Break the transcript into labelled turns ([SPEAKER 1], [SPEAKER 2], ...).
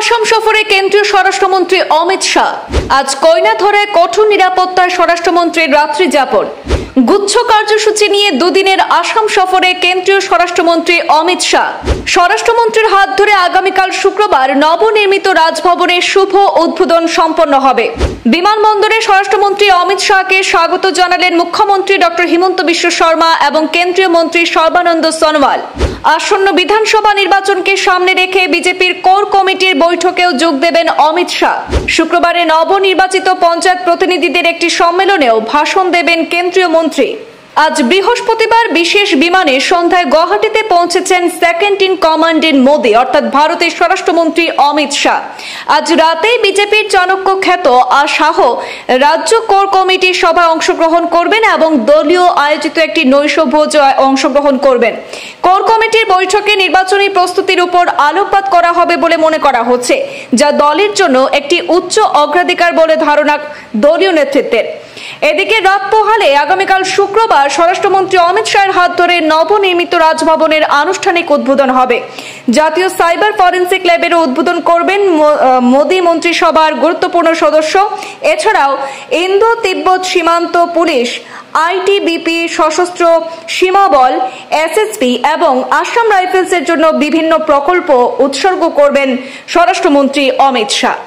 [SPEAKER 1] আসাম সফরে কেন্দ্রীয় স্বরাষ্ট্রমন্ত্রী অমিত শাহ। আজ কয়নাধরায় কঠোর নিরাপত্তায় স্বরাষ্ট্রমন্ত্রীর রাত্রি যাপন। গুচ্ছ কার্যসূচি নিয়ে দুদিনের আসাম সফরে কেন্দ্রীয় স্বরাষ্ট্রমন্ত্রী অমিত শাহ। স্বরাষ্ট্রমন্ত্রীর হাত ধরে আগামীকাল শুক্রবার নবনির্মিত রাজভবনের শুভ উদ্বোধন সম্পন্ন হবে। বিমানবন্দরে স্বরাষ্ট্রমন্ত্রী অমিত শাহকে স্বাগত জানালেন মুখ্যমন্ত্রী ডক্টর হিমন্ত বিশ্ব শর্মা এবং কেন্দ্রীয় মন্ত্রী সর্বানন্দ সোনোয়াল। আসন্ন বিধানসভা নির্বাচনকে সামনে রেখে বিজেপির কোর কমিটির বৈঠকেও যোগ দেবেন অমিত শাহ। শুক্রবারে নবনির্বাচিত পঞ্চায়েত প্রতিনিধিদের একটি সম্মেলনেও ভাষণ দেবেন কেন্দ্রীয় মন্ত্রী। আজ বৃহস্পতিবার বিশেষ বিমানে সন্ধ্যায় গুয়াহাটিতে পৌঁছেছেন second in command in Modi অর্থাৎ ভারতের স্বরাষ্ট্রমন্ত্রী অমিত শাহ। আজ রাতেই বিজেপির চাণক্য খ্যাত শাহ রাজ্য কোর কমিটির সভায় অংশগ্রহণ করবেন এবং দলীয় আয়োজিত একটি নৈশভোজে অংশগ্রহণ করবেন। কোর কমিটির বৈঠকে নির্বাচনী প্রস্তুতির উপর আলোকপাত করা হবে বলে মনে করা হচ্ছে, যা দলের জন্য একটি উচ্চ অগ্রাধিকার বলে ধারণা দলীয় নেতৃত্বের। এদিকে রাত পোহালে আগামীকাল শুক্রবার স্বরাষ্ট্রমন্ত্রী অমিত শাহের হাত ধরে নবনির্মিত রাজভবনের আনুষ্ঠানিক উদ্বোধন হবে। জাতীয় সাইবার ফরেন্সিক ল্যাবেরও উদ্বোধন করবেন মোদী মন্ত্রিসভার গুরুত্বপূর্ণ সদস্য। এছাড়াও ইন্দো তিব্বত সীমান্ত পুলিশ, আইটিবিপি, সশস্ত্র সীমাবল, এসএসপি এবং আসাম রাইফেলসের জন্য বিভিন্ন প্রকল্প উৎসর্গ করবেন স্বরাষ্ট্রমন্ত্রী অমিত শাহ।